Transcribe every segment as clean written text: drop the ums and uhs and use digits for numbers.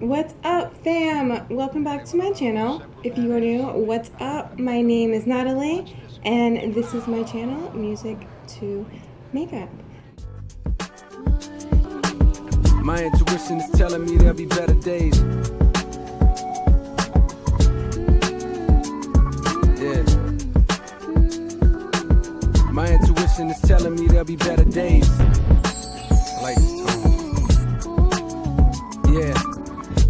What's up, fam? Welcome back to my channel. If you are new, what's up? My name is Natalie, and this is my channel, Music2Makeup. My intuition is telling me there'll be better days. Yeah. My intuition is telling me there'll be better days. I like this tone. Yeah.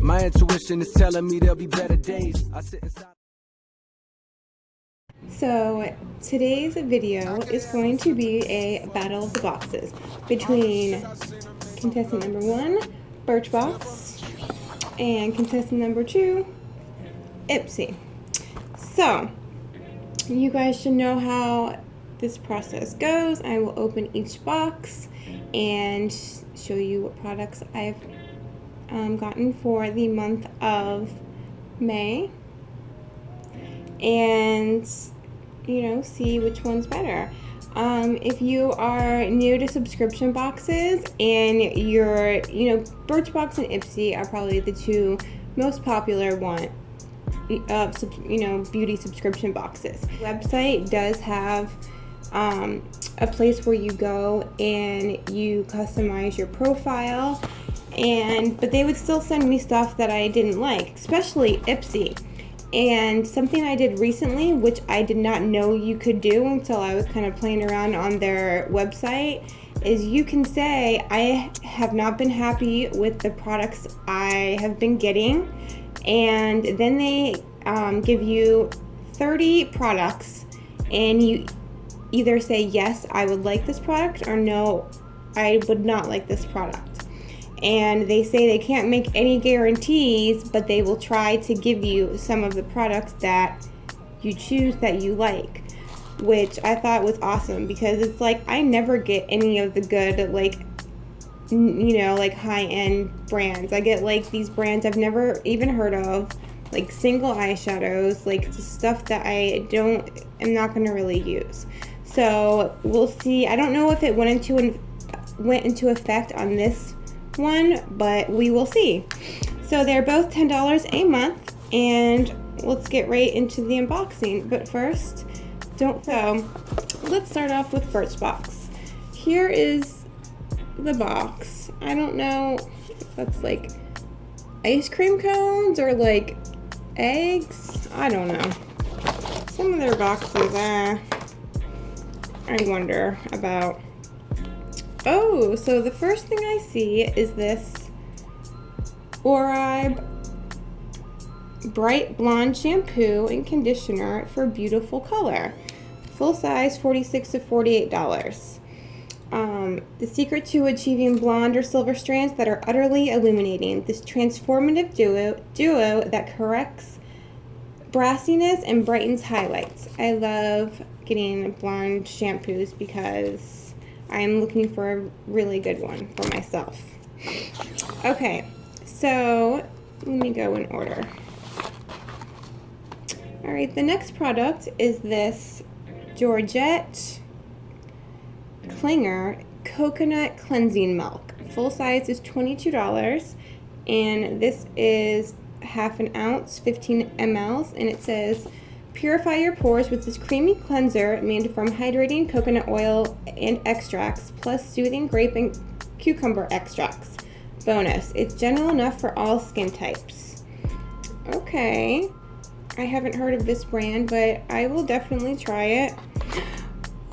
My intuition is telling me there'll be better days. I sit inside. So today's video is going to be a battle of the boxes between contestant number 1, Birchbox, and contestant number 2, Ipsy. So you guys should know how this process goes. I will open each box and show you what products I've gotten for the month of May, and see which one's better. If you are new to subscription boxes and you're, Birchbox and Ipsy are probably the two most popular beauty subscription boxes. The website does have a place where you go and you customize your profile, but they would still send me stuff that I didn't like, especially Ipsy. And something I did recently, which I did not know you could do until I was kind of playing around on their website, is you can say, I have not been happy with the products I have been getting, and then they give you 30 products, and you either say, yes, I would like this product, or no, I would not like this product. And they say they can't make any guarantees, but they will try to give you some of the products that you choose that you like, which I thought was awesome, because it's like I never get any of the good, like high-end brands. I get like these brands I've never even heard of, like single eyeshadows, like stuff that I'm not going to really use. So we'll see. I don't know if it went into effect on this one, but we will see. So they're both $10 a month, and let's get right into the unboxing. But first, let's start off with Birchbox. Here is the box. I don't know if that's like ice cream cones or like eggs. I don't know. Some of their boxes, I wonder about. Oh, so the first thing I see is this Oribe Bright Blonde Shampoo and Conditioner for beautiful color. Full size, $46 to $48. The secret to achieving blonde or silver strands that are utterly illuminating. This transformative duo that corrects brassiness and brightens highlights. I love getting blonde shampoos because I'm looking for a really good one for myself. Okay, so let me go in order. All right, the next product is this Georgette Klinger Coconut Cleansing Milk. Full size is $22, and this is half an ounce, 15 mLs, and it says, purify your pores with this creamy cleanser made from hydrating coconut oil and extracts, plus soothing grape and cucumber extracts. Bonus, it's gentle enough for all skin types. Okay, I haven't heard of this brand, but I will definitely try it.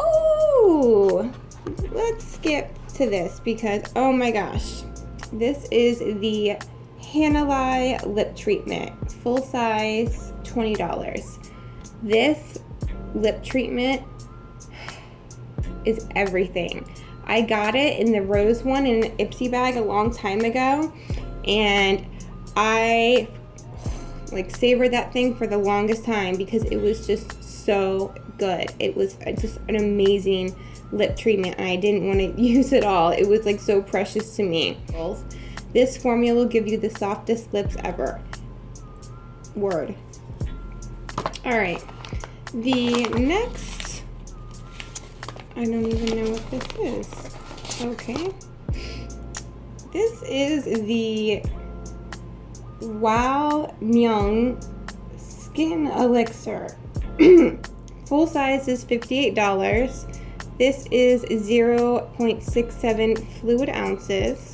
Oh, let's skip to this because, oh my gosh, this is the Hanalei lip treatment, full size, $20. This lip treatment is everything. I got it in the rose one in an Ipsy bag a long time ago, and I savored that thing for the longest time because it was just so good. It was just an amazing lip treatment, and I didn't want to use it all. It was like so precious to me. This formula will give you the softest lips ever. Word. Alright, the next, I don't even know what this is. Okay. This is the Wow Myung Skin Elixir. Full size is $58. This is 0.67 fluid ounces.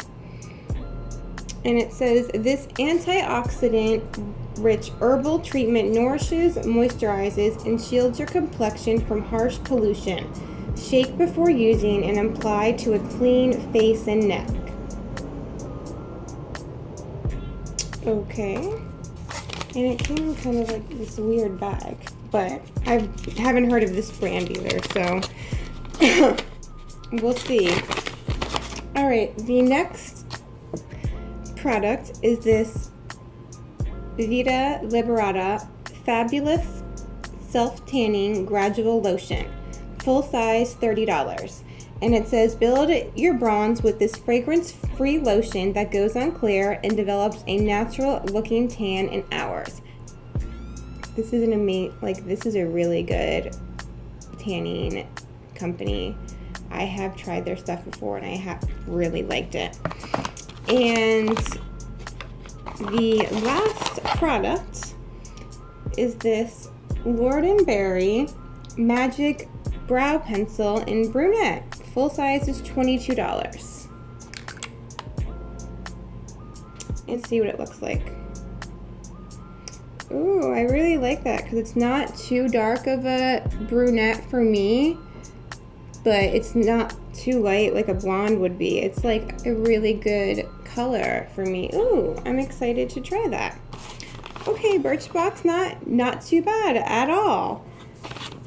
And it says, this antioxidant-rich herbal treatment nourishes, moisturizes, and shields your complexion from harsh pollution. Shake before using and apply to a clean face and neck. Okay. And it came in kind of like this weird bag, but I haven't heard of this brand either, so we'll see. All right, the next product is this Vita Liberata Fabulous Self-Tanning Gradual Lotion. Full size, $30. And it says, build your bronze with this fragrance-free lotion that goes on clear and develops a natural-looking tan in hours. This is this is a really good tanning company. I have tried their stuff before and I have really liked it. And the last product is this Lord & Berry Magic Brow Pencil in Brunette. Full size is $22. Let's see what it looks like. Ooh, I really like that because it's not too dark of a brunette for me, but it's not too light like a blonde would be. It's like a really good color for me. Ooh, I'm excited to try that. Okay, Birchbox, not too bad at all.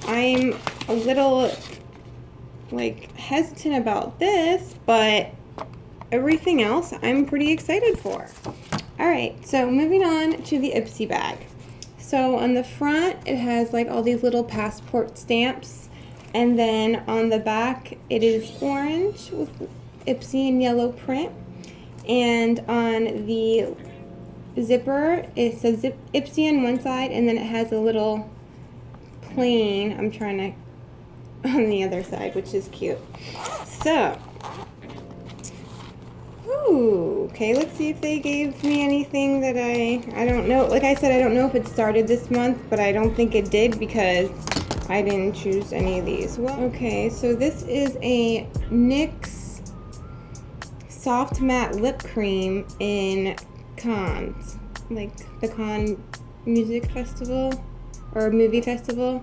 I'm a little hesitant about this, but everything else I'm pretty excited for. All right, so moving on to the Ipsy bag. So on the front, it has like all these little passport stamps, and then on the back, it is orange with Ipsy and yellow print, and on the zipper, it says Ipsy on one side, and then it has a little plain, on the other side, which is cute. So, ooh, okay, let's see if they gave me anything that I don't know. Like I said, I don't know if it started this month, but I don't think it did because I didn't choose any of these. Well, okay, so this is a NYX Soft Matte Lip Cream in Cannes, like the Cannes Music Festival or Movie Festival,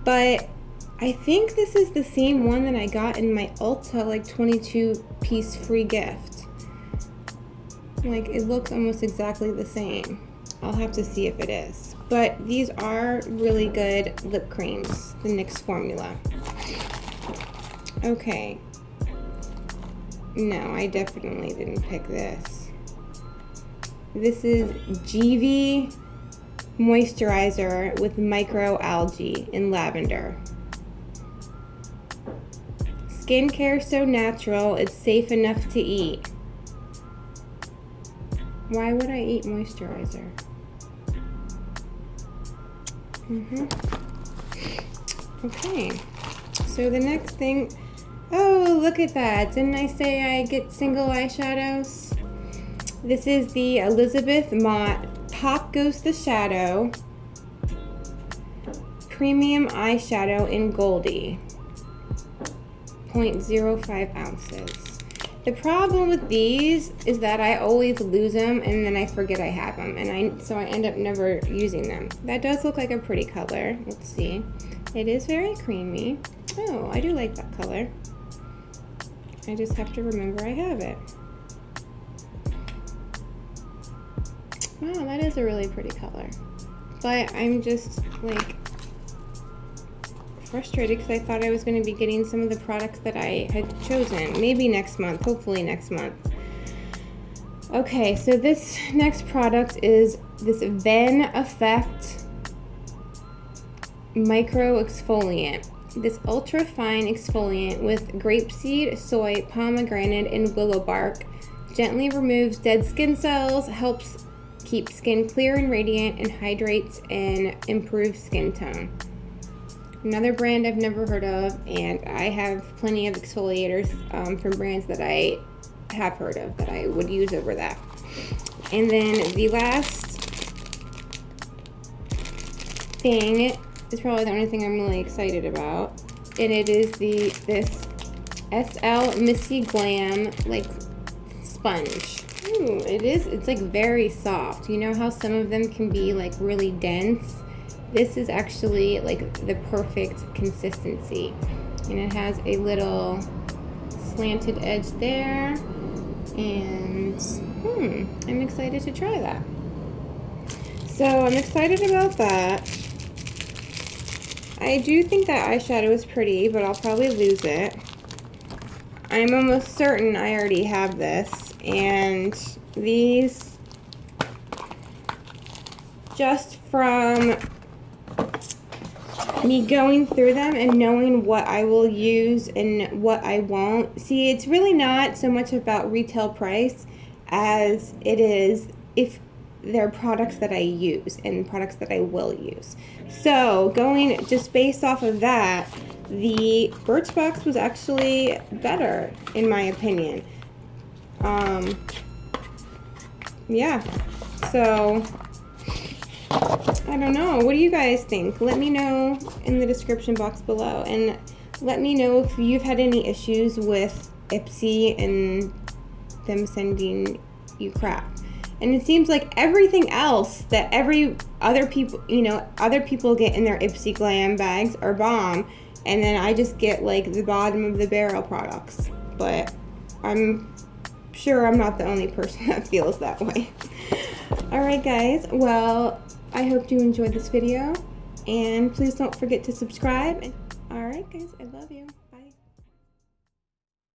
but I think this is the same one that I got in my Ulta 22-piece free gift. Like, it looks almost exactly the same. I'll have to see if it is. But these are really good lip creams, the NYX formula. Okay. No, I definitely didn't pick this. This is GV Moisturizer with microalgae in lavender. Skincare so natural, it's safe enough to eat. Why would I eat moisturizer? Okay, so the next thing, oh, look at that. Didn't I say I get single eyeshadows? This is the Elizabeth Mott Pop Goes the Shadow Premium Eyeshadow in Goldie. 0.05 ounces. The problem with these is that I always lose them and then I forget I have them, and so I end up never using them. That does look like a pretty color. Let's see. It is very creamy. Oh, I do like that color. I just have to remember I have it. Wow, that is a really pretty color. But I'm just frustrated because I thought I was going to be getting some of the products that I had chosen. Maybe next month, hopefully next month. Okay, so this next product is this Ven Effect Micro Exfoliant. This ultra fine exfoliant with grapeseed, soy, pomegranate, and willow bark gently removes dead skin cells, helps keep skin clear and radiant, and hydrates and improves skin tone. Another brand I've never heard of, and I have plenty of exfoliators from brands that I have heard of that I would use over that. And then the last thing is probably the only thing I'm really excited about, and it is this SL MUSIC Glam like sponge. Ooh, it's like very soft. You know how some of them can be like really dense? This is actually like the perfect consistency. And it has a little slanted edge there. And I'm excited to try that. So I'm excited about that. I do think that eyeshadow is pretty, but I'll probably lose it. I'm almost certain I already have this. And these, just from me going through them and knowing what I will use and what I won't. See, it's really not so much about retail price as it is if they're products that I use and products that I will use. So going just based off of that, the Birchbox was actually better in my opinion. Yeah, so I don't know. What do you guys think? Let me know in the description box below, and let me know if you've had any issues with Ipsy and them sending you crap. And it seems like everything else that other people get in their Ipsy Glam bags are bomb, and then I just get like the bottom of the barrel products. But I'm sure I'm not the only person that feels that way. Alright guys, well, I hope you enjoyed this video, and please don't forget to subscribe. Alright guys, I love you.